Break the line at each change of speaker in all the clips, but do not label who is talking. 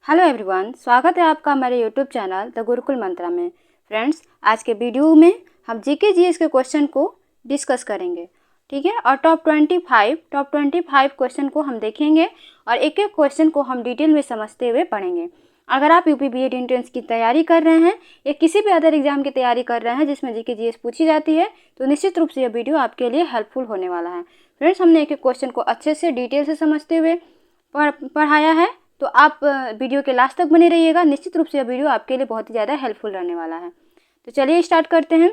Hello everyone, स्वागत है आपका हमारे यूट्यूब चैनल द गुरुकुल मंत्रा में। फ्रेंड्स, आज के वीडियो में हम जीके जीएस के क्वेश्चन को डिस्कस करेंगे, ठीक है। और टॉप 25 क्वेश्चन को हम देखेंगे और एक एक क्वेश्चन को हम डिटेल में समझते हुए पढ़ेंगे। अगर आप यूपी बीएड एंट्रेंस की तैयारी कर रहे हैं या किसी भी अदर एग्जाम की तैयारी कर रहे हैं जिसमें जीके जीएस पूछी जाती है, तो निश्चित रूप से यह वीडियो आपके लिए हेल्पफुल होने वाला है। फ्रेंड्स, हमने एक एक क्वेश्चन को अच्छे से डिटेल से समझते हुए पढ़ाया है, तो आप वीडियो के लास्ट तक बने रहिएगा। निश्चित रूप से यह वीडियो आपके लिए बहुत ही ज़्यादा हेल्पफुल रहने वाला है। तो चलिए स्टार्ट करते हैं।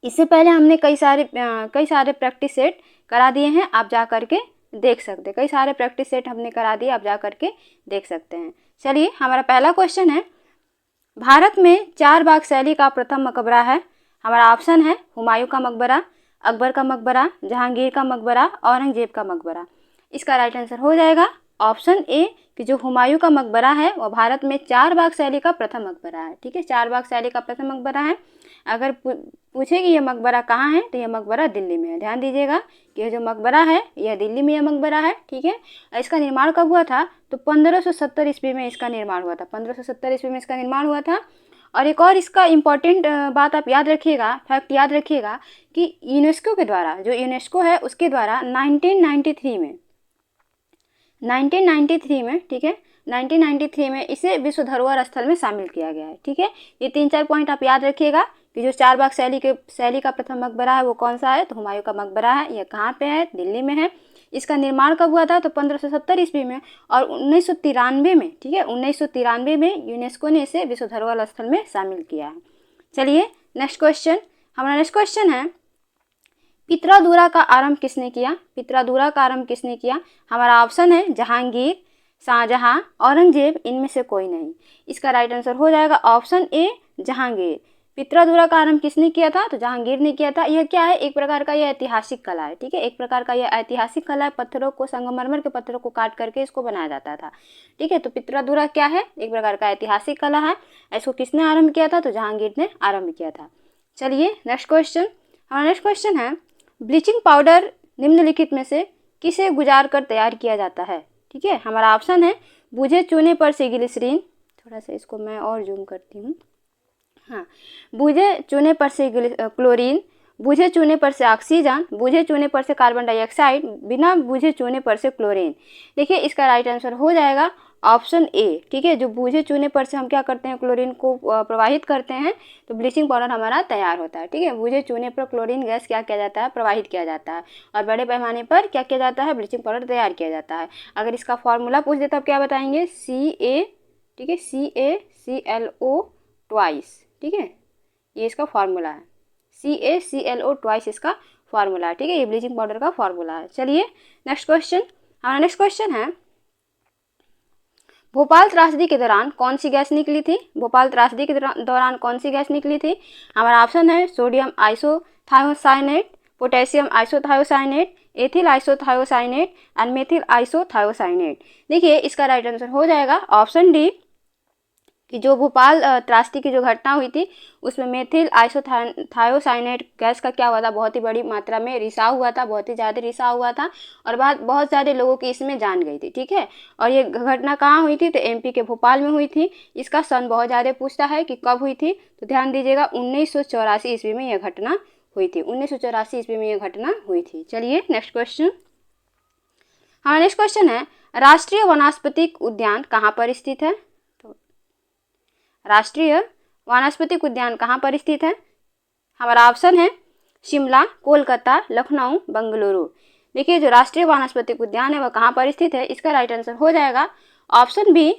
इससे पहले हमने कई सारे प्रैक्टिस सेट करा दिए हैं, आप जा करके देख सकते हैं। कई सारे प्रैक्टिस सेट हमने करा दिए, आप जा करके देख सकते हैं। चलिए, हमारा पहला क्वेश्चन है, भारत में 4 बाग शैली का प्रथम मकबरा है। हमारा ऑप्शन है हुमायूं का मकबरा, अकबर का मकबरा, जहांगीर का मकबरा, औरंगजेब का मकबरा। इसका राइट आंसर हो जाएगा ऑप्शन ए कि जो हुमायूं का मकबरा है वह भारत में 4 बाग शैली का प्रथम मकबरा है, ठीक है। 4 बाग शैली का प्रथम मकबरा है। अगर पूछे कि यह मकबरा कहाँ है, तो यह मकबरा दिल्ली में है। ध्यान दीजिएगा कि यह जो मकबरा है यह दिल्ली में यह मकबरा है, ठीक है। इसका निर्माण कब हुआ था, तो 1570 ईस्वी में इसका निर्माण हुआ था। 1570 ईस्वी में इसका निर्माण हुआ था। और एक और इसका इम्पॉर्टेंट बात आप याद रखिएगा, फैक्ट याद रखिएगा कि यूनेस्को के द्वारा, जो यूनेस्को है उसके द्वारा 1993 में, ठीक है, 1993 में इसे विश्व धरोहर स्थल में शामिल किया गया है, ठीक है। ये 3-4 पॉइंट आप याद रखिएगा कि जो 4 बाग शैली का प्रथम मकबरा है वो कौन सा है, तो हुमायूं का मकबरा है। यह कहाँ पे है, दिल्ली में है। इसका निर्माण कब हुआ था, तो 1570 ईस्वी में। और 1993 में, ठीक है, 1993 में यूनेस्को ने इसे विश्व धरोहर स्थल में शामिल किया है। चलिए नेक्स्ट क्वेश्चन, हमारा नेक्स्ट क्वेश्चन है, पित्रादूरा का आरंभ किसने किया। पित्रादूरा का आरंभ किसने किया। हमारा ऑप्शन है जहांगीर, शाहजहां, औरंगजेब, इनमें से कोई नहीं। इसका राइट आंसर हो जाएगा ऑप्शन ए जहांगीर। पित्रादूरा का आरंभ किसने किया था, तो जहांगीर ने किया था। यह क्या है, एक प्रकार का यह ऐतिहासिक कला है, ठीक है। एक प्रकार का यह ऐतिहासिक कला है। पत्थरों को, संगमरमर के पत्थरों को काट करके इसको बनाया जाता था, ठीक है। तो पित्रादूरा क्या है, एक प्रकार का ऐतिहासिक कला है। इसको किसने आरंभ किया था, तो जहांगीर ने आरंभ किया था। चलिए नेक्स्ट क्वेश्चन, हमारा नेक्स्ट क्वेश्चन है, ब्लीचिंग पाउडर निम्नलिखित में से किसे गुजार कर तैयार किया जाता है, ठीक है। हमारा ऑप्शन है बूझे चूने पर से ग्लिसरीन, थोड़ा सा इसको मैं और जूम करती हूँ, हाँ, बूझे चूने पर से क्लोरीन, बूझे चूने पर से ऑक्सीजन, बूझे चूने पर से कार्बन डाइऑक्साइड, बिना बूझे चूने पर से क्लोरीन। देखिए इसका राइट आंसर हो जाएगा ऑप्शन ए, ठीक है। जो बूझे चूने पर से हम क्या करते हैं, क्लोरीन को प्रवाहित करते हैं, तो ब्लीचिंग पाउडर हमारा तैयार होता है, ठीक है। बूझे चूने पर क्लोरीन गैस क्या किया जाता है, प्रवाहित किया जाता है, और बड़े पैमाने पर क्या किया जाता है, ब्लीचिंग पाउडर तैयार किया जाता है। अगर इसका फॉर्मूला पूछ दे तो आप क्या बताएंगे, CA, ठीक है, CaClO ट्वाइस, ठीक है। ये इसका फार्मूला है, CaClO ट्वाइस इसका फार्मूला है, ठीक है। ये ब्लीचिंग पाउडर का फार्मूला है। चलिए नेक्स्ट क्वेश्चन, हमारा नेक्स्ट क्वेश्चन है, भोपाल त्रासदी के दौरान कौन सी गैस निकली थी। भोपाल त्रासदी के दौरान कौन सी गैस निकली थी। हमारा ऑप्शन है sodium isothiocyanate, potassium isothiocyanate, ethyl isothiocyanate and methyl isothiocyanate. देखिए इसका राइट आंसर हो जाएगा ऑप्शन डी कि जो भोपाल त्रासदी की जो घटना हुई थी उसमें मेथिल आइसोथायोसाइनेट गैस का क्या हुआ था, बहुत ही बड़ी मात्रा में रिसाव हुआ था, बहुत ही ज़्यादा रिसाव हुआ था, और बहुत सारे लोगों की इसमें जान गई थी, ठीक है। और ये घटना कहाँ हुई थी, तो MP के भोपाल में हुई थी। इसका सन बहुत ज़्यादा पूछता है कि कब हुई थी, तो ध्यान दीजिएगा 1984 ईस्वी में यह घटना हुई थी। 1984 ईस्वी में यह घटना हुई थी। चलिए नेक्स्ट क्वेश्चन, हाँ, नेक्स्ट क्वेश्चन है, राष्ट्रीय वनस्पतिक उद्यान कहाँ पर स्थित है। राष्ट्रीय वानस्पतिक उद्यान कहाँ पर स्थित है। हमारा ऑप्शन है शिमला, कोलकाता, लखनऊ, बेंगलुरु। देखिए जो राष्ट्रीय वानस्पतिक उद्यान है वह कहाँ पर स्थित है। इसका राइट आंसर हो जाएगा ऑप्शन बी,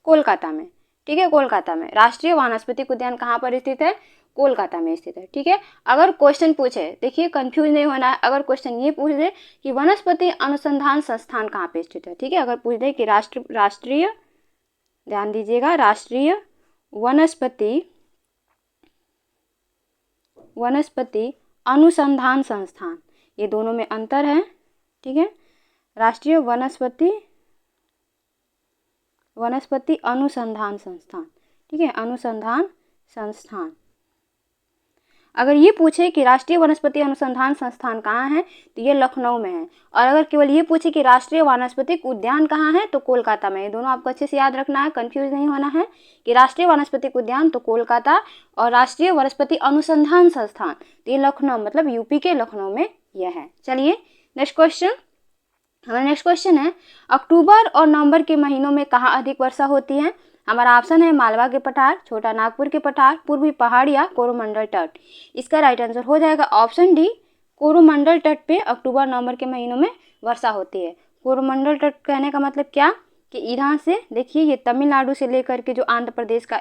कोलकाता में, ठीक है। कोलकाता में राष्ट्रीय वानस्पतिक उद्यान कहाँ पर स्थित है, कोलकाता में स्थित है, ठीक है। अगर क्वेश्चन पूछे, देखिए कंफ्यूज नहीं होना है, अगर क्वेश्चन ये पूछ दे कि वनस्पति अनुसंधान संस्थान कहाँ पे स्थित है, ठीक है। अगर पूछ दे कि राष्ट्रीय, ध्यान दीजिएगा, राष्ट्रीय वनस्पति अनुसंधान संस्थान, ये दोनों में अंतर है, ठीक है। राष्ट्रीय वनस्पति अनुसंधान संस्थान, ठीक है, अनुसंधान संस्थान। अगर ये पूछे कि राष्ट्रीय वनस्पति अनुसंधान संस्थान कहाँ है, तो ये लखनऊ में है। और अगर केवल ये पूछे कि राष्ट्रीय वानस्पतिक उद्यान कहाँ है, तो कोलकाता में। ये दोनों आपको अच्छे से याद रखना है, कंफ्यूज नहीं होना है कि राष्ट्रीय वानस्पतिक उद्यान तो कोलकाता और राष्ट्रीय वनस्पति अनुसंधान संस्थान तो ये लखनऊ, मतलब यूपी के लखनऊ में यह है। चलिए नेक्स्ट क्वेश्चन। हमारा नेक्स्ट क्वेश्चन है, अक्टूबर और नवंबर के महीनों में कहाँ अधिक वर्षा होती है? हमारा ऑप्शन है मालवा के पठार, छोटा नागपुर के पठार, पूर्वी पहाड़ या कोरोमंडल तट। इसका राइट आंसर हो जाएगा ऑप्शन डी, कोरोमंडल तट पे अक्टूबर नवंबर के महीनों में वर्षा होती है। कोरोमंडल तट कहने का मतलब क्या कि इधर से देखिए, ये तमिलनाडु से लेकर के जो आंध्र प्रदेश का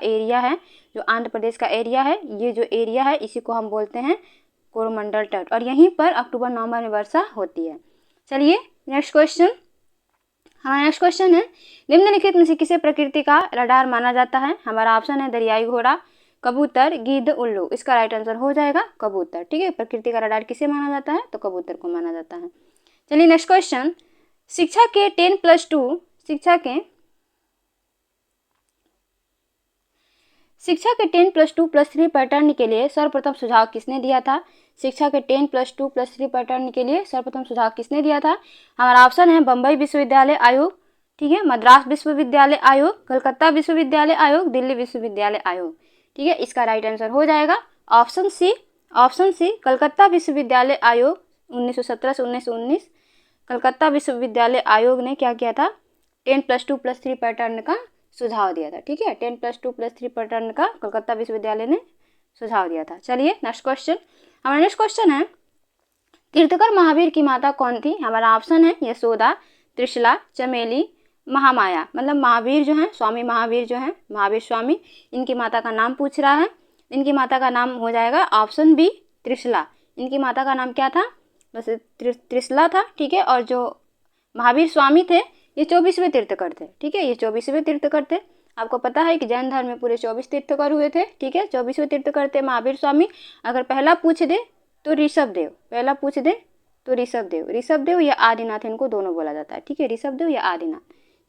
एरिया है, ये जो एरिया है इसी को हम बोलते हैं कोरोमंडल तट, और यहीं पर अक्टूबर नवंबर में वर्षा होती है। चलिए नेक्स्ट क्वेश्चन। हमारा नेक्स्ट क्वेश्चन है, निम्नलिखित में से किसे प्रकृति का रडार माना जाता है? हमारा ऑप्शन है दरियाई घोड़ा, कबूतर, गिद्ध, उल्लू। इसका राइट आंसर हो जाएगा कबूतर। ठीक है, प्रकृति का रडार किसे माना जाता है? तो कबूतर को माना जाता है। चलिए नेक्स्ट क्वेश्चन, शिक्षा के 10+2 पैटर्न के लिए सर्वप्रथम सुझाव किसने दिया था? शिक्षा के 10+2+3 पैटर्न के लिए सर्वप्रथम सुझाव किसने दिया था? हमारा ऑप्शन है बम्बई विश्वविद्यालय आयोग, ठीक है, मद्रास विश्वविद्यालय आयोग, कलकत्ता विश्वविद्यालय आयोग, दिल्ली विश्वविद्यालय आयोग। ठीक है, इसका राइट आंसर हो जाएगा ऑप्शन सी, कलकत्ता विश्वविद्यालय आयोग 1917 से 1919। कलकत्ता विश्वविद्यालय आयोग ने क्या किया था? 10+2+3 पैटर्न का सुझाव दिया था। ठीक है, 10+2+3 पैटर्न का कलकत्ता विश्वविद्यालय ने सुझाव दिया था। चलिए नेक्स्ट क्वेश्चन। हमारा नेक्स्ट क्वेश्चन है, तीर्थकर महावीर की माता कौन थी? हमारा ऑप्शन है यशोदा, त्रिशला, चमेली, महामाया। मतलब महावीर जो है, स्वामी महावीर जो है, महावीर स्वामी, इनकी माता का नाम पूछ रहा है। इनकी माता का नाम हो जाएगा ऑप्शन बी, त्रिशला। इनकी माता का नाम क्या था? वैसे त्रिशला था। ठीक है, और जो महावीर स्वामी थे ये 24वें तीर्थकर थे। ठीक है, ये 24वें तीर्थकर थे। आपको पता है कि जैन धर्म में पूरे 24 तीर्थकर हुए थे। ठीक है, 24वें तीर्थकर थे महावीर स्वामी। अगर पहला पूछ दे तो ऋषभ देव या आदिनाथ, इनको दोनों बोला जाता है। ठीक है, ऋषभ देव या आदिनाथ।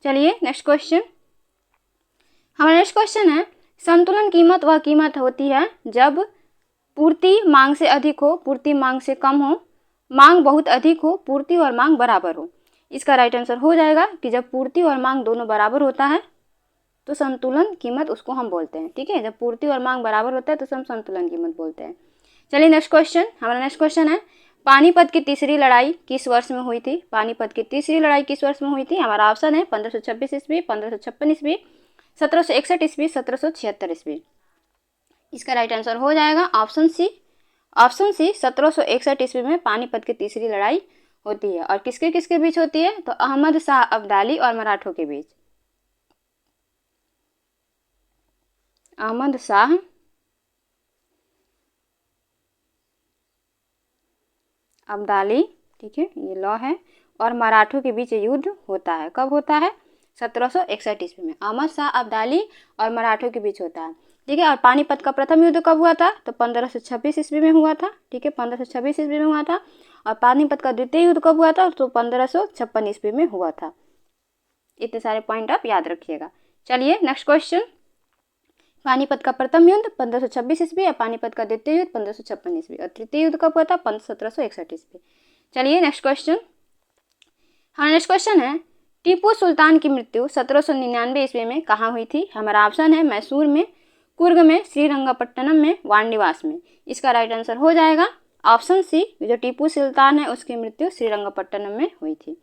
चलिए नेक्स्ट क्वेश्चन। हमारा नेक्स्ट क्वेश्चन है, संतुलन कीमत वह कीमत होती है जब पूर्ति मांग से अधिक हो, पूर्ति मांग से कम हो, मांग बहुत अधिक हो, पूर्ति और मांग बराबर हो। इसका राइट आंसर हो जाएगा कि जब पूर्ति और मांग दोनों बराबर होता है तो संतुलन कीमत उसको हम बोलते हैं। ठीक है, जब पूर्ति और मांग बराबर होता है तो हम संतुलन कीमत बोलते हैं। चलिए नेक्स्ट क्वेश्चन। हमारा नेक्स्ट क्वेश्चन है, पानीपत की तीसरी लड़ाई किस वर्ष में हुई थी? पानीपत की तीसरी लड़ाई किस वर्ष में हुई थी? हमारा ऑप्शन है 1526 ईस्वी, 1556 ईस्वी, 1761 ईस्वी, 1776 ईस्वी। इसका राइट आंसर हो जाएगा ऑप्शन सी, 1761 ईस्वी में पानीपत की तीसरी लड़ाई होती है। और किसके किसके बीच होती है? तो अहमद शाह अब्दाली और मराठों के बीच। अहमद शाह अब्दाली, ठीक है, ये लॉ है, और मराठों के बीच युद्ध होता है। कब होता है? 1761 ईस्वी में अहमद शाह अब्दाली और मराठों के बीच होता है। ठीक है, और पानीपत का प्रथम युद्ध कब हुआ था? तो 1526 ईस्वी में हुआ था। ठीक है, 1526 ईस्वी में हुआ था। और पानीपत का द्वितीय युद्ध कब हुआ था? तो 1556 ईस्वी में हुआ था। इतने सारे पॉइंट आप याद रखिएगा। चलिए नेक्स्ट क्वेश्चन। पानीपत का प्रथम युद्ध 1526 ईस्वी, और पानीपत का द्वितीय युद्ध 1556 ईस्वी, और तृतीय युद्ध कब हुआ था? 1761 ईस्वी। चलिए नेक्स्ट क्वेश्चन। हाँ, नेक्स्ट क्वेश्चन है, टीपू सुल्तान की मृत्यु 1799 ईस्वी में कहाँ हुई थी? हमारा ऑप्शन है मैसूर में, कुर्ग में, श्रीरंगपट्टनम में, वानडीवास में। इसका राइट आंसर हो जाएगा ऑप्शन सी, जो टीपू सुल्तान है उसकी मृत्यु श्रीरंगपट्टनम में हुई थी।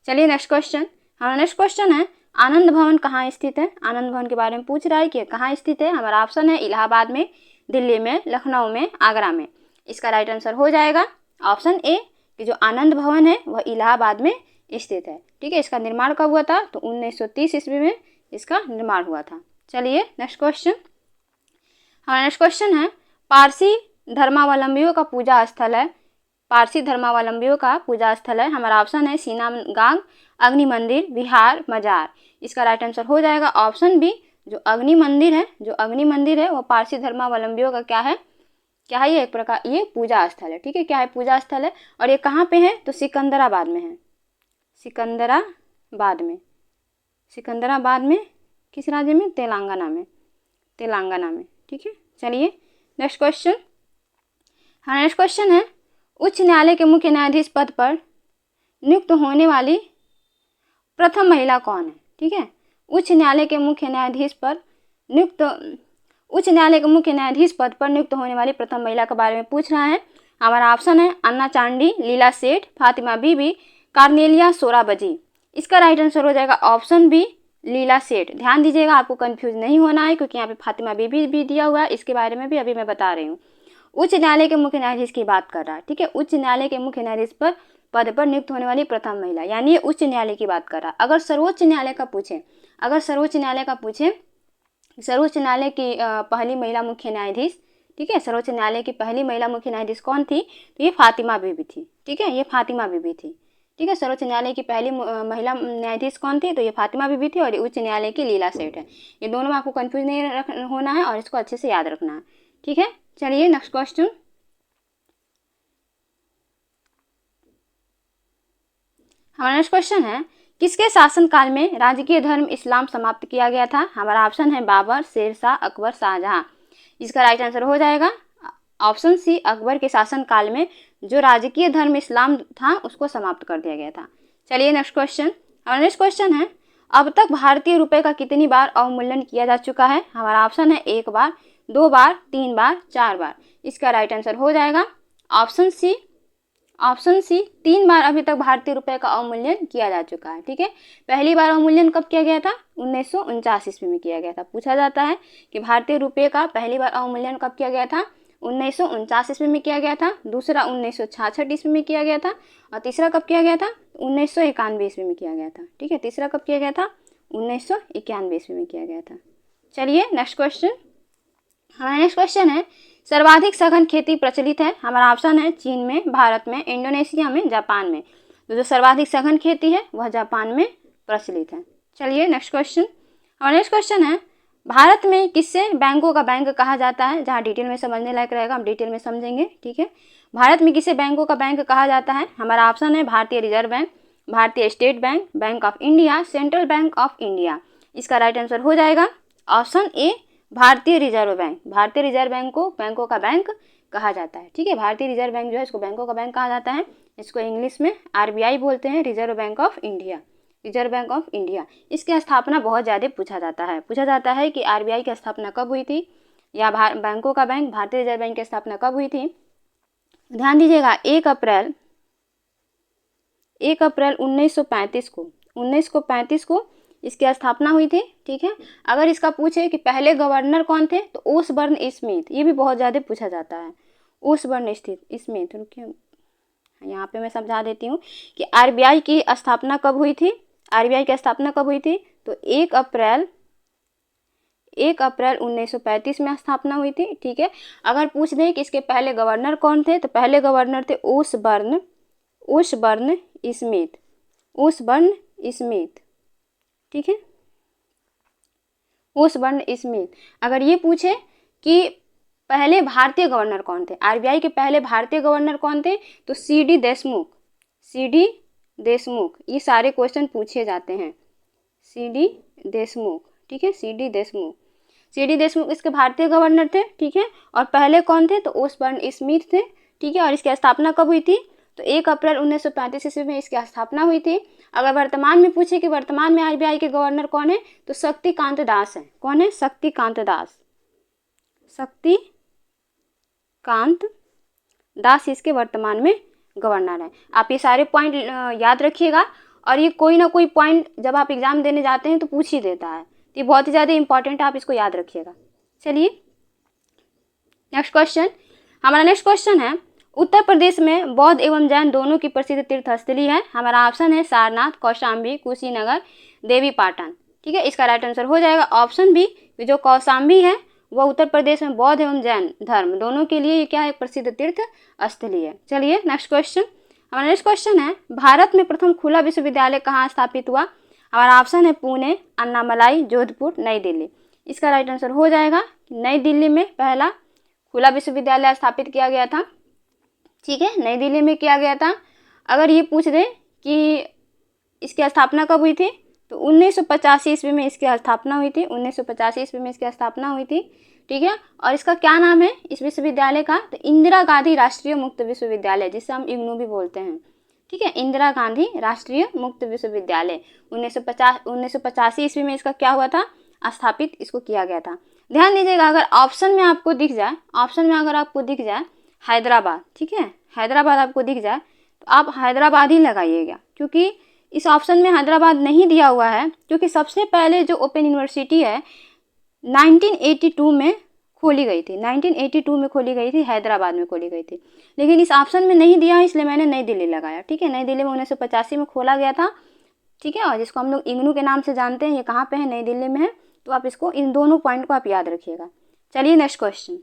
चलिए नेक्स्ट क्वेश्चन। हमारा नेक्स्ट क्वेश्चन है, आनंद भवन कहाँ स्थित है? आनंद भवन के बारे में पूछ रहा है कि कहाँ स्थित है। हमारा ऑप्शन है इलाहाबाद में, दिल्ली में, लखनऊ में, आगरा में। इसका राइट आंसर हो जाएगा ऑप्शन ए, कि जो आनंद भवन है वह इलाहाबाद में स्थित है। ठीक है, इसका निर्माण कब हुआ था? तो 1930 ईस्वी में इसका निर्माण हुआ था। चलिए नेक्स्ट क्वेश्चन। हमारा नेक्स्ट क्वेश्चन है, पारसी धर्मावलंबियों का पूजा स्थल है। पारसी धर्मावलंबियों का पूजा स्थल है। हमारा ऑप्शन है सीनागांग, अग्नि मंदिर, विहार, मजार। इसका राइट आंसर हो जाएगा ऑप्शन बी, जो अग्नि मंदिर है वो पारसी धर्मावलंबियों का क्या है? ये एक प्रकार ये पूजा स्थल है। ठीक है, क्या है? पूजा स्थल है। और ये कहाँ पे है? तो सिकंदराबाद में है। सिकंदराबाद में किस राज्य में? तेलंगाना में। ठीक है, चलिए नेक्स्ट क्वेश्चन। हमारा नेक्स्ट क्वेश्चन है, उच्च न्यायालय के मुख्य न्यायाधीश पद पर नियुक्त होने वाली प्रथम महिला कौन है? ठीक है, उच्च न्यायालय के मुख्य न्यायाधीश पद पर नियुक्त होने वाली प्रथम महिला के बारे में पूछ रहा है। हमारा ऑप्शन है अन्ना चांडी, लीला सेठ, फातिमा बीबी, कार्नेलिया सोराबजी। इसका राइट आंसर हो जाएगा ऑप्शन बी, लीला सेठ। ध्यान दीजिएगा, आपको कंफ्यूज नहीं होना है, क्योंकि यहाँ पे फातिमा बीबी भी दिया हुआ है, इसके बारे में भी अभी मैं बता रही हूँ। उच्च न्यायालय के मुख्य न्यायाधीश की बात कर रहा है। ठीक है, उच्च न्यायालय के मुख्य न्यायाधीश पद पर नियुक्त होने वाली प्रथम महिला, यानी ये उच्च न्यायालय की बात कर रहा है। अगर सर्वोच्च न्यायालय का पूछे, सर्वोच्च न्यायालय की पहली महिला मुख्य न्यायाधीश, ठीक है, सर्वोच्च न्यायालय की पहली महिला मुख्य न्यायाधीश कौन थी? तो ये फातिमा बीबी थी। ठीक है, ये फातिमा बीबी थी। ठीक है, सर्वोच्च न्यायालय की पहली महिला न्यायाधीश कौन थी? तो ये फातिमा बीबी थी, और ये उच्च न्यायालय की लीला सेठ है। ये दोनों में आपको कंफ्यूज नहीं होना है, और इसको अच्छे से याद रखना है। ठीक है, चलिए नेक्स्ट क्वेश्चन। हमारा नेक्स्ट क्वेश्चन है, किसके शासनकाल में राजकीय धर्म इस्लाम समाप्त किया गया था? हमारा ऑप्शन है बाबर, शेरशाह, अकबर, शाहजहां। इसका राइट आंसर हो जाएगा ऑप्शन सी, अकबर के शासनकाल में जो राजकीय धर्म इस्लाम था उसको समाप्त कर दिया गया था। चलिए नेक्स्ट क्वेश्चन। हमारा नेक्स्ट क्वेश्चन है, अब तक भारतीय रुपए का कितनी बार अवमूल्यन किया जा चुका है? हमारा ऑप्शन है 1 बार, 2 बार, 3 बार, 4 बार। इसका राइट आंसर हो जाएगा ऑप्शन सी, 3 बार अभी तक भारतीय रुपए का अवमूल्यन किया जा चुका है। ठीक है, पहली बार अवमूल्यन कब किया गया था? 1949 ईस्वी में किया गया था। पूछा जाता है कि भारतीय रुपए का पहली बार अवमूल्यन कब किया गया था? 1949 ईस्वी में किया गया था। दूसरा 1966 ईस्वी में किया गया था, और तीसरा कब किया गया था? 1991 ईस्वी में किया गया था। ठीक है, तीसरा कब किया गया था? 1991 ईस्वी में किया गया था। चलिए नेक्स्ट क्वेश्चन। हमारा नेक्स्ट क्वेश्चन है, सर्वाधिक सघन खेती प्रचलित है? हमारा ऑप्शन है चीन में, भारत में, इंडोनेशिया में, जापान में। तो जो सर्वाधिक सघन खेती है वह जापान में प्रचलित है। चलिए नेक्स्ट क्वेश्चन। हमारा नेक्स्ट क्वेश्चन है, भारत में किससे बैंकों का बैंक कहा जाता है? जहाँ डिटेल में समझने लायक रहेगा, हम डिटेल में समझेंगे। ठीक है, भारत में किसे बैंकों का बैंक कहा जाता है? हमारा ऑप्शन है भारतीय रिजर्व बैंक, भारतीय state bank, bank of India, central bank of India. इसका राइट आंसर हो जाएगा ऑप्शन ए, भारतीय रिजर्व बैंक। भारतीय रिजर्व बैंक को बैंकों का बैंक कहा जाता है। ठीक है, भारतीय रिजर्व बैंक जो है इसको बैंकों का बैंक कहा जाता है। इसको इंग्लिश में RBI बोलते हैं, reserve bank of India, reserve bank of India. इसकी स्थापना बहुत ज़्यादा पूछा जाता है कि RBI की स्थापना कब हुई थी, या बैंकों का बैंक भारतीय रिजर्व बैंक की स्थापना कब हुई थी? ध्यान दीजिएगा, 1 अप्रैल 1935 को इसकी स्थापना हुई थी। ठीक है, अगर इसका पूछे कि पहले गवर्नर कौन थे, तो ओसबर्न स्मिथ। ये भी बहुत ज़्यादा पूछा जाता है, ओसबर्न स्मिथ। रुकिए, यहाँ पे मैं समझा देती हूँ कि RBI की स्थापना कब हुई थी। RBI की स्थापना कब हुई थी? तो 1 अप्रैल 1935 में स्थापना हुई थी। ठीक है, अगर पूछ दें कि इसके पहले गवर्नर कौन थे, तो पहले गवर्नर थे ओसबर्न स्मिथ। ठीक है, ओसबर्न स्मिथ। अगर ये पूछे कि पहले भारतीय गवर्नर कौन थे, RBI के पहले भारतीय गवर्नर कौन थे, तो CD देशमुख। ये सारे क्वेश्चन पूछे जाते हैं, CD देशमुख। ठीक है, CD देशमुख इसके भारतीय गवर्नर थे। ठीक है, और पहले कौन थे? तो ओसबर्न स्मिथ थे। ठीक है, और इसकी स्थापना कब हुई थी? तो 1 अप्रैल 1935 ईस्वी में इसकी स्थापना हुई थी। अगर वर्तमान में पूछे कि वर्तमान में RBI के गवर्नर कौन है, तो शक्तिकांत दास है। कौन है? शक्तिकांत दास इसके वर्तमान में गवर्नर है। आप ये सारे पॉइंट याद रखिएगा, और ये कोई ना कोई पॉइंट जब आप एग्जाम देने जाते हैं तो पूछ ही देता है, तो ये बहुत ही ज़्यादा इंपॉर्टेंट है, आप इसको याद रखिएगा। चलिए नेक्स्ट क्वेश्चन। हमारा नेक्स्ट क्वेश्चन है, उत्तर प्रदेश में बौद्ध एवं जैन दोनों की प्रसिद्ध तीर्थस्थली है। हमारा ऑप्शन है सारनाथ, कौशाम्बी, कुशीनगर, देवी पाटन। ठीक है, इसका राइट आंसर हो जाएगा ऑप्शन बी, जो कौशाम्बी है वह उत्तर प्रदेश में बौद्ध एवं जैन धर्म दोनों के लिए क्या है? प्रसिद्ध तीर्थ स्थली है। चलिए नेक्स्ट क्वेश्चन। हमारा नेक्स्ट क्वेश्चन है, भारत में प्रथम खुला विश्वविद्यालय कहाँ स्थापित हुआ? हमारा ऑप्शन है पुणे, अन्नामलाई, जोधपुर, नई दिल्ली। इसका राइट आंसर हो जाएगा नई दिल्ली में पहला खुला विश्वविद्यालय स्थापित किया गया था। ठीक है, नई दिल्ली में किया गया था। अगर ये पूछ दे कि इसकी स्थापना कब हुई थी, तो 1985 ईस्वी में इसकी स्थापना हुई थी। 1985 ईस्वी में इसकी स्थापना हुई थी। ठीक है। और इसका क्या नाम है इस विश्वविद्यालय का, तो इंदिरा गांधी राष्ट्रीय मुक्त विश्वविद्यालय, जिसे हम इग्नू भी बोलते हैं, ठीक है। इंदिरा गांधी राष्ट्रीय मुक्त विश्वविद्यालय 1985 ईस्वी में इसका क्या हुआ था, स्थापित इसको किया गया था। ध्यान दीजिएगा, अगर ऑप्शन में आपको दिख जाए, ऑप्शन में अगर आपको दिख जाए हैदराबाद, ठीक है, हैदराबाद आपको दिख जाए तो आप हैदराबाद ही लगाइएगा, क्योंकि इस ऑप्शन में हैदराबाद नहीं दिया हुआ है, क्योंकि सबसे पहले जो ओपन यूनिवर्सिटी है 1982 में खोली गई थी, 1982 में खोली गई थी, हैदराबाद में खोली गई थी। लेकिन इस ऑप्शन में नहीं दिया, इसलिए मैंने नई दिल्ली लगाया, ठीक है। नई दिल्ली में 1985 में खोला गया था, ठीक है, और जिसको हम लोग इग्नू के नाम से जानते हैं, ये कहाँ पे है, नई दिल्ली में है। तो आप इसको, इन दोनों पॉइंट को आप याद रखिएगा। चलिए नेक्स्ट क्वेश्चन।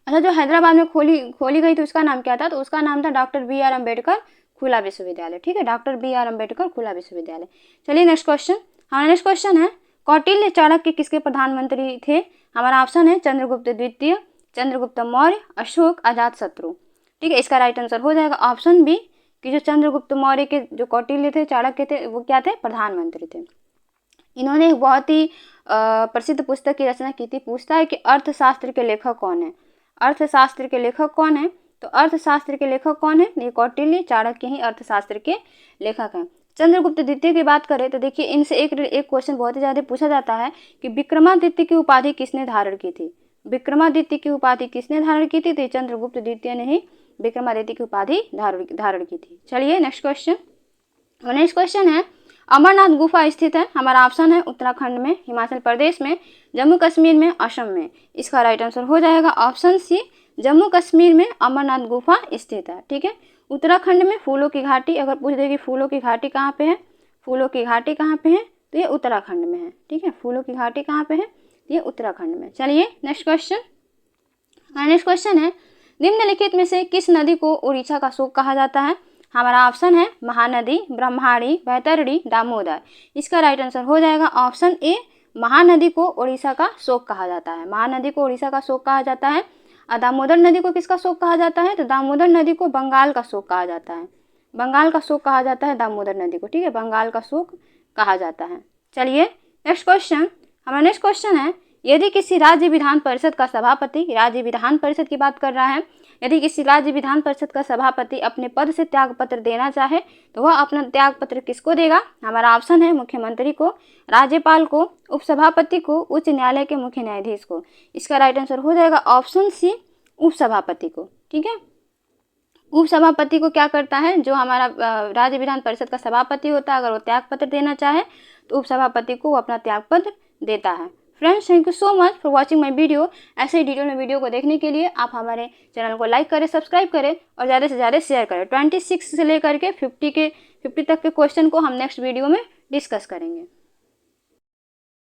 अच्छा, जो हैदराबाद में खोली गई थी उसका नाम क्या था, तो उसका नाम था डॉक्टर बी आर अम्बेडकर खुला विश्वविद्यालय, ठीक है, डॉक्टर बी आर अम्बेडकर खुला विश्वविद्यालय। चलिए नेक्स्ट क्वेश्चन। हमारा नेक्स्ट क्वेश्चन है कौटिल्य चाणक्य किसके प्रधानमंत्री थे। हमारा ऑप्शन है चंद्रगुप्त द्वितीय, चंद्रगुप्त मौर्य, अशोक, अजातशत्रु, ठीक है। इसका राइट आंसर हो जाएगा ऑप्शन बी कि जो चंद्रगुप्त मौर्य के जो कौटिल्य थे, चाणक्य थे, वो क्या थे, प्रधानमंत्री थे। इन्होंने एक बहुत ही प्रसिद्ध पुस्तक की रचना की थी। पूछता है कि अर्थशास्त्र के लेखक कौन है, अर्थशास्त्र के लेखक कौन है, तो अर्थशास्त्र के लेखक कौन है, ये कौटिल्य चाणक्य ही अर्थशास्त्र के लेखक हैं। चंद्रगुप्त द्वितीय की बात करें तो देखिए इनसे एक क्वेश्चन बहुत ही ज़्यादा पूछा जाता है कि विक्रमादित्य की उपाधि किसने धारण की थी, विक्रमादित्य की उपाधि किसने धारण की थी, तो चंद्रगुप्त द्वितीय ने ही विक्रमादित्य की उपाधि धारण की थी। चलिए नेक्स्ट क्वेश्चन। नेक्स्ट क्वेश्चन है अमरनाथ गुफा स्थित है। हमारा ऑप्शन है उत्तराखंड में, हिमाचल प्रदेश में, जम्मू कश्मीर में, असम में। इसका राइट आंसर हो जाएगा ऑप्शन सी, जम्मू कश्मीर में अमरनाथ गुफा स्थित है, ठीक है। उत्तराखंड में फूलों की घाटी, अगर पूछ दे कि फूलों की घाटी कहाँ पे है, फूलों की घाटी कहाँ पे है, तो ये उत्तराखंड में है, ठीक है। फूलों की घाटी कहाँ पे है, ये उत्तराखंड में। चलिए नेक्स्ट क्वेश्चन। नेक्स्ट क्वेश्चन है निम्नलिखित में से किस नदी को उड़ीसा का शोक कहा जाता है। हमारा ऑप्शन है महानदी, ब्रह्माणी, वैतरणी, दामोदर। इसका राइट आंसर हो जाएगा ऑप्शन ए, महानदी को उड़ीसा का शोक कहा जाता है, महानदी को उड़ीसा का शोक कहा जाता है। दामोदर नदी को किसका शोक कहा जाता है, तो दामोदर नदी को बंगाल का शोक कहा जाता है, बंगाल का शोक कहा जाता है दामोदर नदी को, ठीक है, बंगाल का शोक कहा जाता है। चलिए नेक्स्ट क्वेश्चन। हमारा नेक्स्ट क्वेश्चन है यदि किसी राज्य विधान परिषद का सभापति, राज्य विधान परिषद की बात कर रहा है, यदि किसी राज्य विधान परिषद का सभापति अपने पद से त्यागपत्र देना चाहे तो वह अपना त्यागपत्र किसको देगा। हमारा ऑप्शन है मुख्यमंत्री को, राज्यपाल को, उपसभापति को, उच्च न्यायालय के मुख्य न्यायाधीश को। इसका राइट आंसर हो जाएगा ऑप्शन सी, उपसभापति को, ठीक है। उपसभापति को क्या करता है, जो हमारा राज्य विधान परिषद का सभापति होता है, अगर वो त्यागपत्र देना चाहे तो उपसभापति को वो अपना त्यागपत्र देता है। Friends, thank you so much for watching my video. ऐसे ही डिटेल में वीडियो को देखने के लिए आप हमारे चैनल को लाइक करें, सब्सक्राइब करें और ज़्यादा से ज़्यादा शेयर करें। 26 से लेकर के 50 तक के क्वेश्चन को हम नेक्स्ट वीडियो में डिस्कस करेंगे।